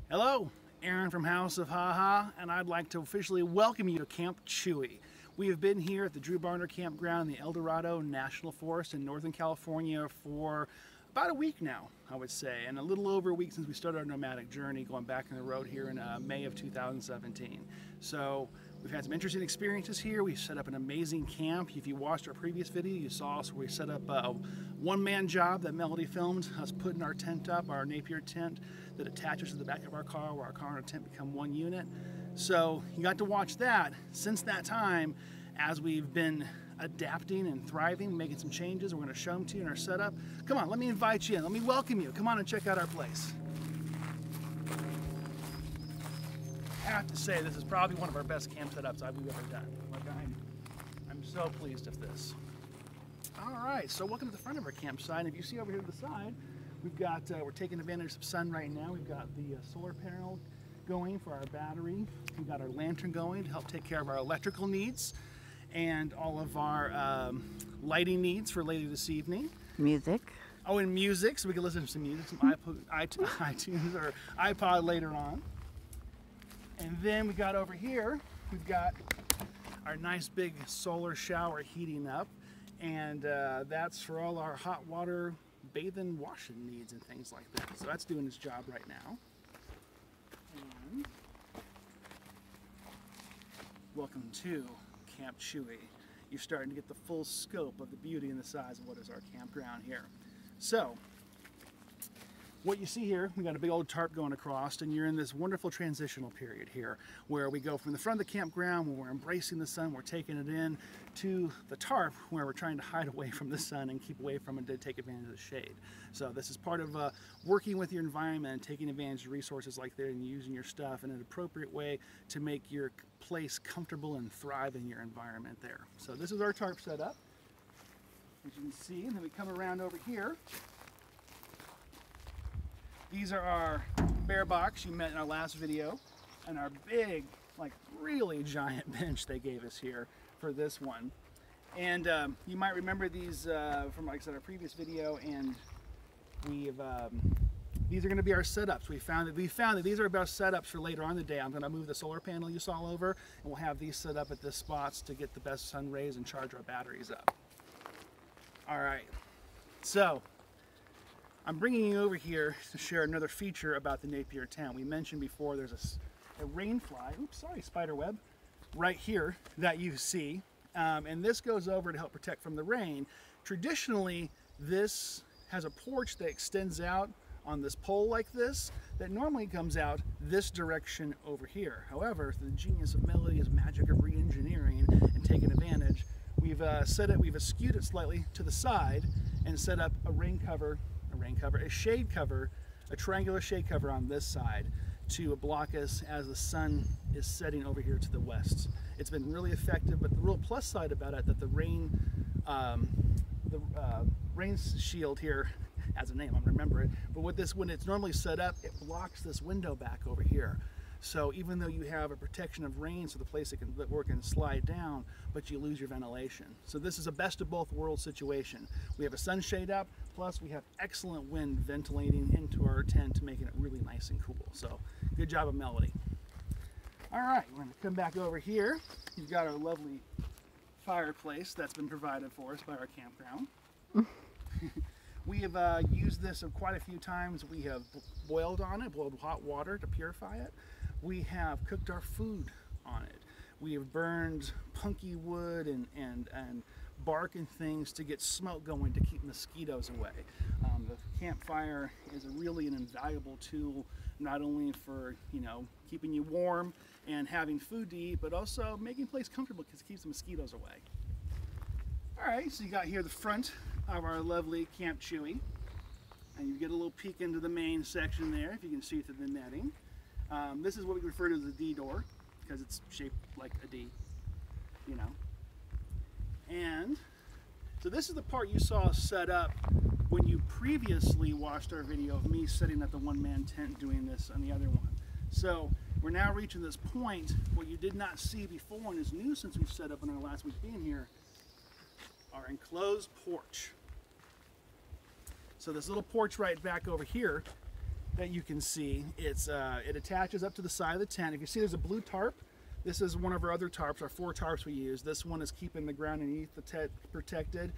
Hello, Aaron from House of Haha, and I'd like to officially welcome you to Camp Chewie. We have been here at the Drew Barner Campground in the El Dorado National Forest in Northern California for about a week now, I would say, and a little over a week since we started our nomadic journey going back on the road here in May of 2017. So we've had some interesting experiences here. We set up an amazing camp. If you watched our previous video, you saw us where we set up a one-man job that Melody filmed, us putting our tent up, our Napier tent that attaches to the back of our car, where our car and our tent become one unit. So you got to watch that. Since that time, as we've been adapting and thriving, making some changes, we're going to show them to you in our setup. Come on, let me invite you in. Let me welcome you. Come on and check out our place. I have to say, this is probably one of our best camp setups we've ever done. Like, I'm so pleased with this. All right, so welcome to the front of our campsite. And if you see over here to the side, we've got, we're taking advantage of sun right now. We've got the solar panel going for our battery. We've got our lantern going to help take care of our electrical needs and all of our lighting needs for later this evening. Music. Oh, and music, so we can listen to some music, some iTunes or iPod later on. And then we got over here, we've got our nice big solar shower heating up, and that's for all our hot water bathing, washing needs and things like that. So that's doing its job right now. And welcome to Camp Chewie. You're starting to get the full scope of the beauty and the size of what is our campground here. So, what you see here, we got a big old tarp going across, and you're in this wonderful transitional period here where we go from the front of the campground where we're embracing the sun, we're taking it in, to the tarp where we're trying to hide away from the sun and keep away from it to take advantage of the shade. So this is part of working with your environment and taking advantage of resources like that and using your stuff in an appropriate way to make your place comfortable and thrive in your environment there. So this is our tarp setup, as you can see, and then we come around over here. These are our bear box you met in our last video, and our big, like really giant bench they gave us here for this one. And you might remember these from, like I said, our previous video, and we've these are going to be our setups. We found that these are our best setups for later on in the day. I'm going to move the solar panel you saw over, and we'll have these set up at this spots to get the best sun rays and charge our batteries up. All right, so I'm bringing you over here to share another feature about the Napier tent. We mentioned before there's a rain fly, oops, sorry, spider web, right here that you see. And this goes over to help protect from the rain. Traditionally, this has a porch that extends out on this pole like this that normally comes out this direction over here. However, through the genius of Melody's magic of re-engineering and taking advantage, we've skewed it slightly to the side and set up a shade cover, a triangular shade cover on this side to block us as the sun is setting over here to the west. It's been really effective, but the real plus side about it that the rain shield here has a name, I don't remember it, but when it's normally set up, it blocks this window back over here. So even though you have a protection of rain, so the place it can work and slide down, but you lose your ventilation. So this is a best of both worlds situation. We have a sunshade up, plus we have excellent wind ventilating into our tent, making it really nice and cool. So good job of Melody. All right, we're going to come back over here. You've got our lovely fireplace that's been provided for us by our campground. We have used this quite a few times. We have boiled hot water to purify it. We have cooked our food on it. We have burned punky wood and bark and things to get smoke going to keep mosquitoes away. The campfire is really an invaluable tool, not only for keeping you warm and having food to eat, but also making the place comfortable because it keeps the mosquitoes away. All right, so you got here the front of our lovely Camp Chewie, and you get a little peek into the main section there if you can see through the netting. This is what we refer to as the D door because it's shaped like a D, And so this is the part you saw set up when you previously watched our video of me sitting at the one-man tent doing this on the other one. So we're now reaching this point what you did not see before and is new since we've set up in our last week being here, our enclosed porch. So this little porch right back over here that you can see. It's it attaches up to the side of the tent. If you see, there's a blue tarp. This is one of our other tarps, our 4 tarps we use. This one is keeping the ground underneath the tent protected,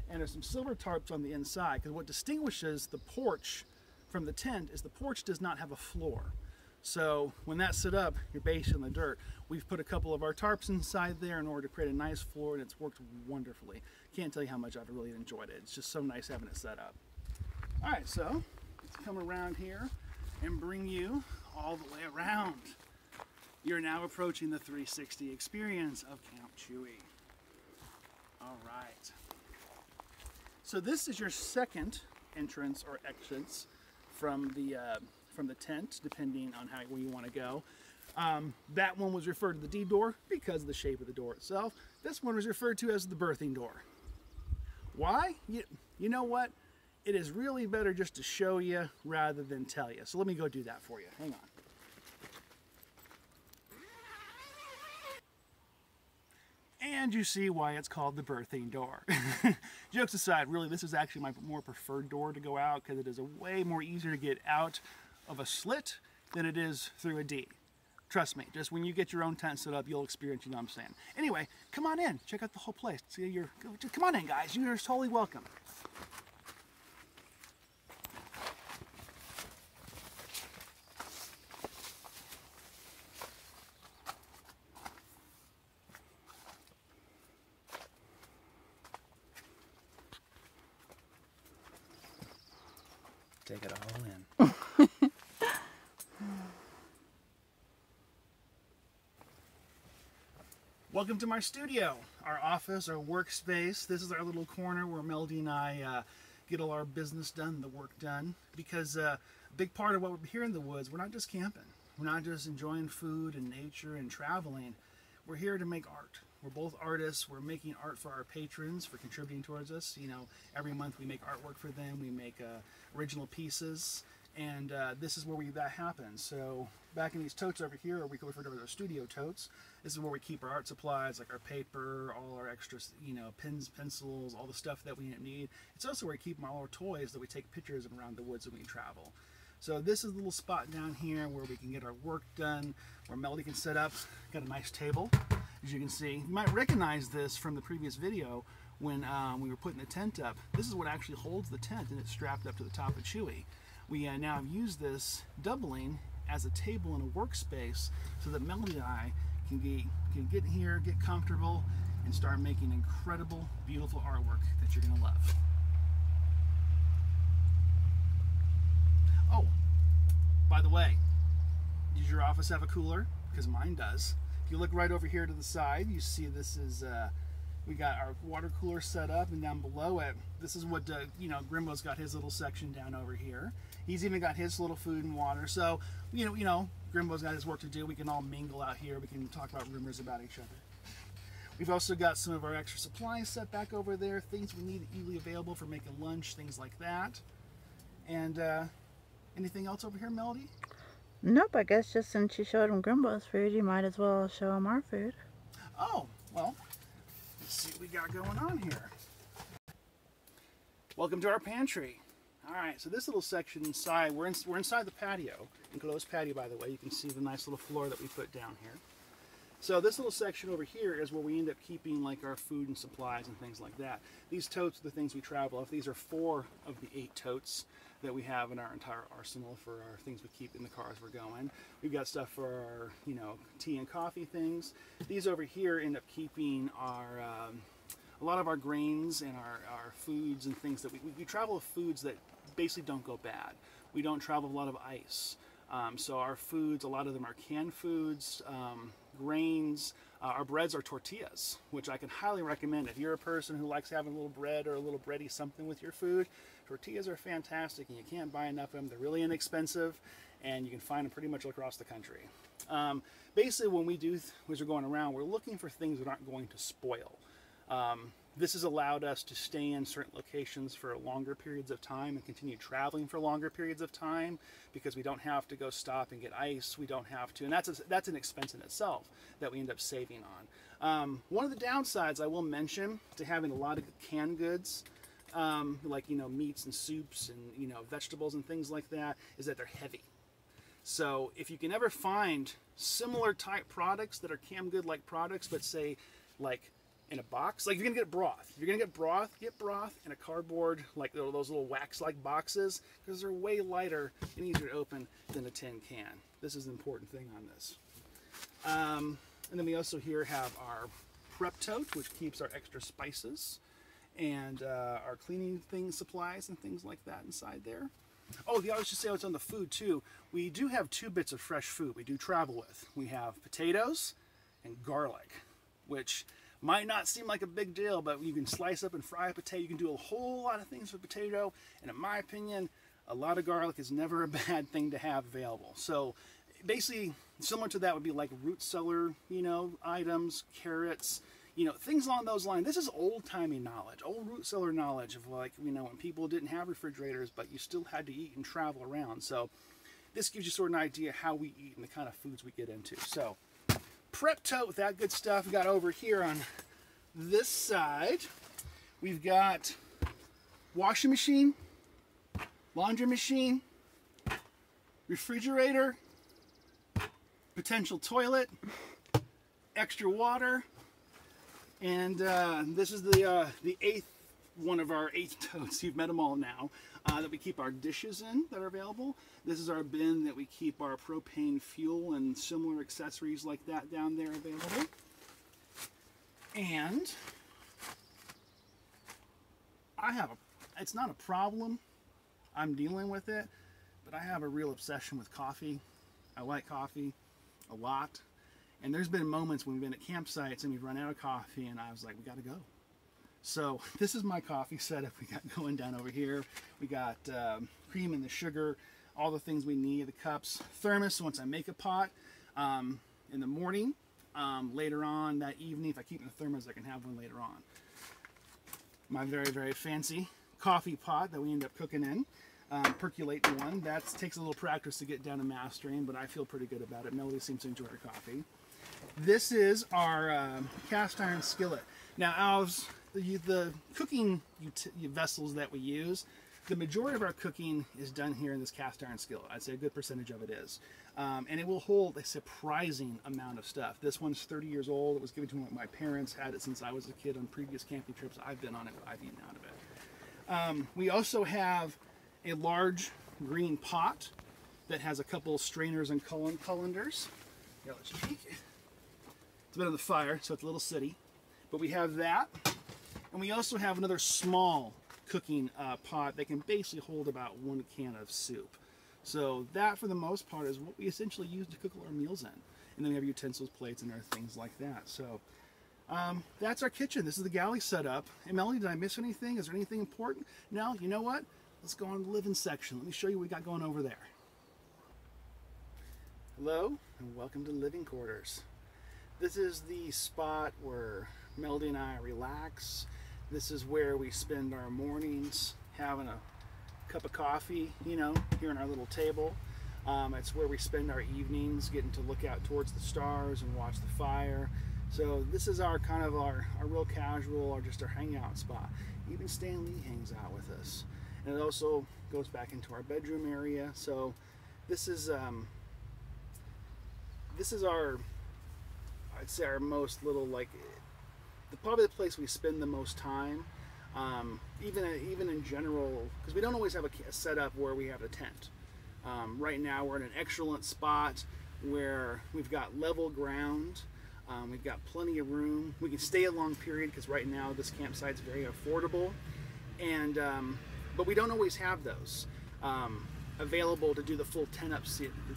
and there's some silver tarps on the inside, because what distinguishes the porch from the tent is the porch does not have a floor. So when that's set up, you're based in the dirt. We've put a couple of our tarps inside there in order to create a nice floor, and it's worked wonderfully. Can't tell you how much I've really enjoyed it. It's just so nice having it set up. All right, so let's come around here and bring you all the way around. You're now approaching the 360 experience of Camp Chewie. All right. So this is your second entrance or exits from the tent, depending on where you want to go. That one was referred to the D door because of the shape of the door itself. This one was referred to as the birthing door. Why? You know what? It is really better just to show you rather than tell you. So let me go do that for you. Hang on. And you see why it's called the birthing door. Jokes aside, really, this is actually my more preferred door to go out, because it is a way more easier to get out of a slit than it is through a D. Trust me, just when you get your own tent set up, you'll experience, you know what I'm saying. Anyway, come on in, check out the whole place. See, come on in, guys, you're totally welcome. Take it all in. Welcome to my studio, our office, our workspace. This is our little corner where Melody and I get all our business done, the work done. Because a big part of what we're here in the woods, we're not just camping. We're not just enjoying food and nature and traveling. We're here to make art. We're both artists. We're making art for our patrons, for contributing towards us. You know, every month we make artwork for them. We make original pieces, and this is where that happens. So back in these totes over here, or we can refer to as our studio totes, this is where we keep our art supplies, like our paper, all our extra, you know, pens, pencils, all the stuff that we need. It's also where we keep all our toys that we take pictures of around the woods when we travel. So this is a little spot down here where we can get our work done, where Melody can set up. Got a nice table. As you can see, you might recognize this from the previous video when we were putting the tent up. This is what actually holds the tent, and it's strapped up to the top of Chewie. We now have used this doubling as a table and a workspace so that Melody and I can get here, get comfortable, and start making incredible, beautiful artwork that you're going to love. Oh, by the way, does your office have a cooler? Because mine does. If you look right over here to the side, you see this is, we got our water cooler set up, and down below it, this is what, you know, Grimlock's got his little section down over here. He's even got his little food and water. So, you know, Grimlock's got his work to do. We can all mingle out here. We can talk about rumors about each other. We've also got some of our extra supplies set back over there, things we need easily available for making lunch, things like that. And anything else over here, Melody? Nope, I guess just since you showed him Grimlock's food, you might as well show him our food. Oh, well, let's see what we got going on here. Welcome to our pantry. All right, so this little section inside, we're inside the patio, enclosed patio, by the way. You can see the nice little floor that we put down here. So this little section over here is where we end up keeping like our food and supplies and things like that. These totes are the things we travel off. These are 4 of the 8 totes that we have in our entire arsenal for our things we keep in the car as we're going. We've got stuff for our, you know, tea and coffee things. These over here end up keeping our a lot of our grains and our foods and things that we travel with foods that basically don't go bad. We don't travel a lot of ice. So our foods, a lot of them are canned foods, grains. Our breads are tortillas, which I can highly recommend. If you're a person who likes having a little bread or a little bready something with your food, tortillas are fantastic, and you can't buy enough of them. They're really inexpensive, and you can find them pretty much across the country. Basically, when as we're going around, we're looking for things that aren't going to spoil. This has allowed us to stay in certain locations for longer periods of time and continue traveling for longer periods of time because we don't have to go stop and get ice. We don't have to, and that's an expense in itself that we end up saving on. One of the downsides I will mention to having a lot of canned goods like, you know, meats and soups and, you know, vegetables and things like that, is that they're heavy. So if you can ever find similar type products that are canned good like products, but say like in a box, like if you're gonna get broth, get broth in a cardboard, like those little wax-like boxes, because they're way lighter and easier to open than a tin can. This is an important thing on this. And then we also here have our prep tote, which keeps our extra spices and our cleaning things, supplies and things like that inside there. Oh, I was just saying what's on the food too. We do have 2 bits of fresh food we do travel with. We have potatoes and garlic, which might not seem like a big deal, but you can slice up and fry a potato. You can do a whole lot of things with potato, and in my opinion, a lot of garlic is never a bad thing to have available. So basically, similar to that would be like root cellar, you know, items, carrots, you know, things along those lines. This is old-timey knowledge, old root cellar knowledge of, like, you know, when people didn't have refrigerators, but you still had to eat and travel around. So this gives you sort of an idea how we eat and the kind of foods we get into. So prep tote with that good stuff. We got over here on this side, we've got washing machine, laundry machine, refrigerator, potential toilet, extra water, and this is the 8th one of our 8 totes. You've met them all now, that we keep our dishes in that are available. This is our bin that we keep our propane fuel and similar accessories like that down there available. And it's not a problem, I'm dealing with it, but I have a real obsession with coffee. I like coffee a lot. And there's been moments when we've been at campsites and we've run out of coffee and I was like, we gotta go. So this is my coffee setup we got going down over here. We got cream and the sugar, all the things we need, the cups, thermos once I make a pot in the morning. Later on that evening, if I keep in the thermos, I can have one later on. My very, very fancy coffee pot that we end up cooking in. Percolating one. That takes a little practice to get down to mastering, but I feel pretty good about it. Melody seems to enjoy her coffee. This is our cast iron skillet. Now, the cooking vessels that we use, the majority of our cooking is done here in this cast iron skillet. I'd say a good percentage of it is. And it will hold a surprising amount of stuff. This one's 30 years old. It was given to me by my parents, had it since I was a kid on previous camping trips I've been on it, I've eaten out of it. We also have a large green pot that has a couple strainers and colanders. Here, let's peek. It's a bit on the fire, so it's a little sooty. But we have that. And we also have another small cooking pot that can basically hold about 1 can of soup. So that, for the most part, is what we essentially use to cook our meals in. And then we have utensils, plates, and other things like that. So that's our kitchen. This is the galley setup. And Melanie, did I miss anything? Is there anything important? No? You know what? Let's go on to the living section. Let me show you what we got going over there. Hello, and welcome to living quarters. This is the spot where Melody and I relax. This is where we spend our mornings having a cup of coffee, you know, here on our little table. It's where we spend our evenings getting to look out towards the stars and watch the fire. So this is our kind of our real casual, or just our hangout spot. Even Stan Lee hangs out with us. And it also goes back into our bedroom area. So this is our, I'd say, our most little, like, probably the place we spend the most time. Even in general, because we don't always have a setup where we have a tent. Right now we're in an excellent spot where we've got level ground. We've got plenty of room. We can stay a long period because right now this campsite's very affordable. And but we don't always have those available to do the full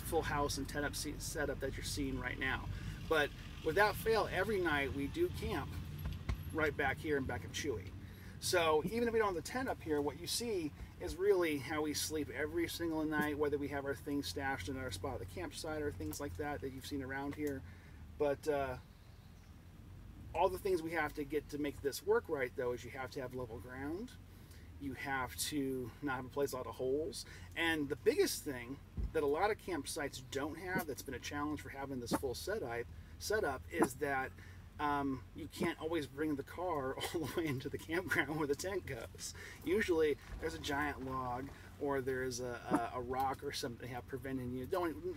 full house and tent up setup that you're seeing right now. But without fail, every night we do camp right back here in back of Chewie. So even if we don't have the tent up here, what you see is really how we sleep every single night, whether we have our things stashed in our spot at the campsite or things like that that you've seen around here. But all the things we have to get to make this work right, though, is you have to have level ground. You have to not have a place with a lot of holes. And the biggest thing that a lot of campsites don't have, that's been a challenge for having this full setup, is that you can't always bring the car all the way into the campground where the tent goes. Usually there's a giant log or there's a rock or something preventing you,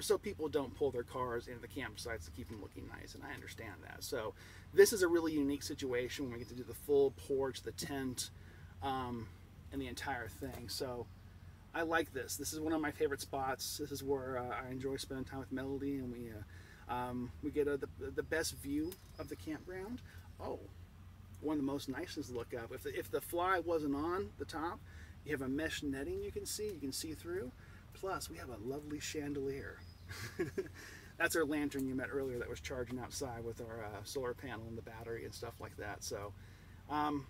so people don't pull their cars into the campsites to keep them looking nice, and I understand that. So this is a really unique situation when we get to do the full porch, the tent, and the entire thing. So I like this. This is one of my favorite spots. This is where I enjoy spending time with Melody, and we get the best view of the campground. Oh, one of the most nicest to look up. If the fly wasn't on the top, you have a mesh netting you can see through. Plus, we have a lovely chandelier. That's our lantern you met earlier that was charging outside with our solar panel and the battery and stuff like that. So, oh,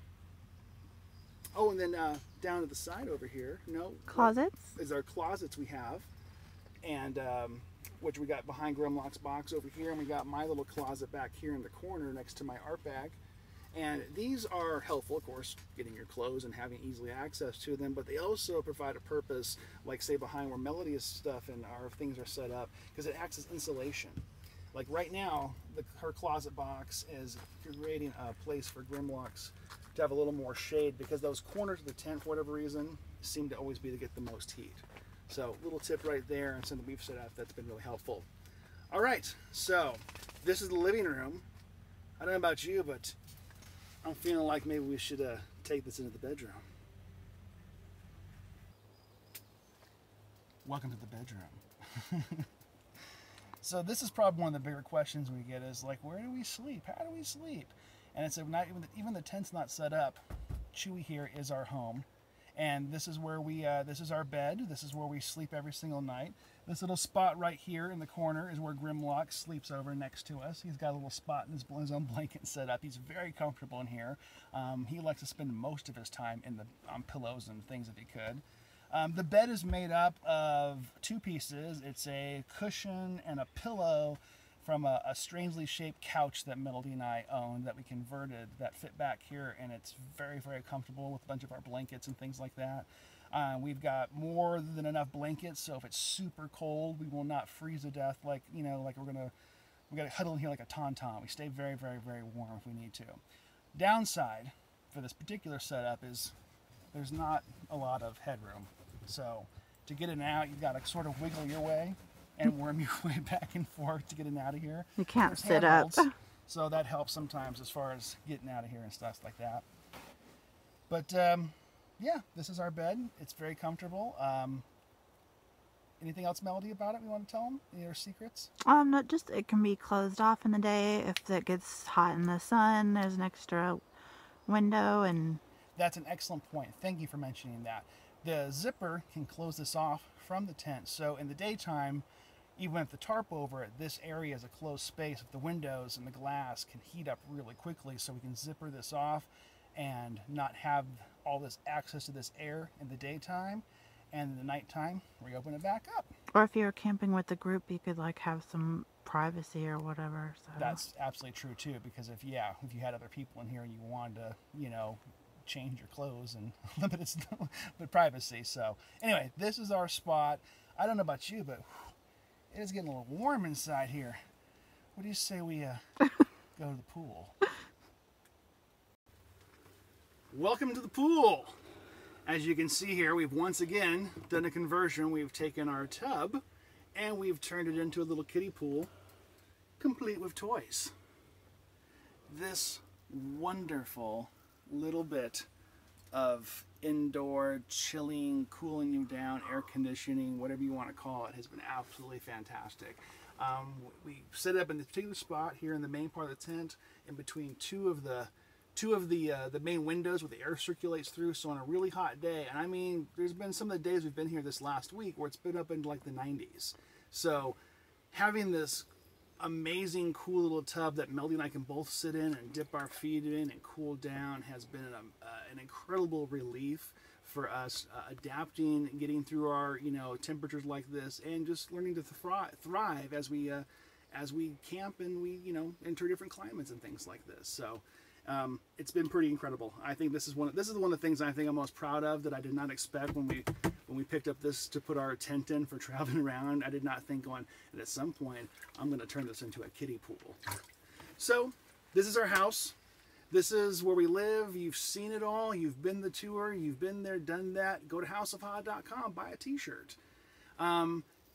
and then down to the side over here, closets is our closets we have, and which we got behind Grimlock's box over here, and we got my little closet back here in the corner next to my art bag. And these are helpful, of course, getting your clothes and having easily access to them, but they also provide a purpose, like say behind where Melody's stuff and our things are set up, because it acts as insulation. Like right now, her closet box is creating a place for Grimlock's to have a little more shade, because those corners of the tent, for whatever reason, seem to always be to get the most heat. So little tip right there, and something we've set up that's been really helpful. All right, so this is the living room. I don't know about you, but I'm feeling like maybe we should take this into the bedroom. Welcome to the bedroom. So this is probably one of the bigger questions we get is like, where do we sleep? How do we sleep? And it's not even the tent's not set up. Chewie here is our home, and this is where we this is our bed. This is where we sleep every single night. This little spot right here in the corner is where Grimlock sleeps over next to us. He's got a little spot in his own blanket set up. He's very comfortable in here. He likes to spend most of his time on pillows and things if he could. The bed is made up of two pieces. It's a cushion and a pillow from a strangely shaped couch that Melody and I owned that we converted that fit back here, and it's very, very comfortable with a bunch of our blankets and things like that. We've got more than enough blankets, so if it's super cold, we will not freeze to death like we gotta huddle in here like a tauntaun. We stay very, very, very warm if we need to. Downside for this particular setup is there's not a lot of headroom. So to get in and out, you've got to sort of wiggle your way and worm your way back and forth to get in and out of here. You can't sit up. So that helps sometimes as far as getting out of here and stuff like that. But yeah, this is our bed. It's very comfortable. Anything else, Melody, about it we want to tell them? Any other secrets? Not just it can be closed off in the day if it gets hot in the sun. There's an extra window, and that's an excellent point. Thank you for mentioning that. The zipper can close this off from the tent, so in the daytime, even with the tarp over it, this area is a closed space with the windows, and the glass can heat up really quickly, so we can zipper this off and not have all this access to this air in the daytime, and in the nighttime we open it back up. Or if you're camping with the group, you could like have some privacy or whatever. So that's absolutely true too, because if you had other people in here and you wanted to change your clothes and limit its privacy. So anyway, this is our spot. I don't know about you, but it is getting a little warm inside here. What do you say we go to the pool? Welcome to the pool. As you can see here, we've once again done a conversion. We've taken our tub and we've turned it into a little kiddie pool, complete with toys. This wonderful little bit of indoor chilling, cooling you down, air conditioning, whatever you want to call it, has been absolutely fantastic. We set it up in this particular spot here in the main part of the tent, in between two of the main windows where the air circulates through. So on a really hot day, and I mean, there's been some of the days we've been here this last week where it's been up into like the 90s. So having this amazing cool little tub that Melody and I can both sit in and dip our feet in and cool down has been an incredible relief for us, adapting and getting through our temperatures like this, and just learning to thrive as we camp and we enter different climates and things like this. So it's been pretty incredible. I think this is one of the things I think I'm most proud of, that I did not expect when we picked up this to put our tent in for traveling around. I did not think and at some point I'm going to turn this into a kiddie pool. So this is our house. This is where we live. You've seen it all. You've been the tour. You've been there, done that. Go to houseofhod.com. Buy a t-shirt.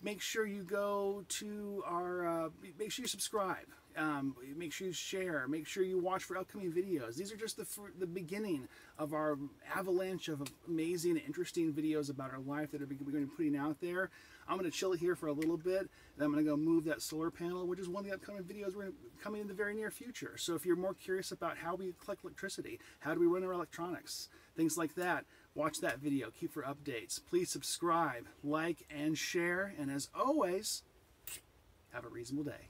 Make sure you go to our, make sure you subscribe. Make sure you share. Make sure you watch for upcoming videos. These are just the beginning of our avalanche of amazing and interesting videos about our life that we're going to be putting out there. I'm going to chill here for a little bit, and I'm going to go move that solar panel, which is one of the upcoming videos we're going to coming in the very near future. So if you're more curious about how we collect electricity, how do we run our electronics, things like that, watch that video. Keep for updates. Please subscribe, like, and share. And as always, have a reasonable day.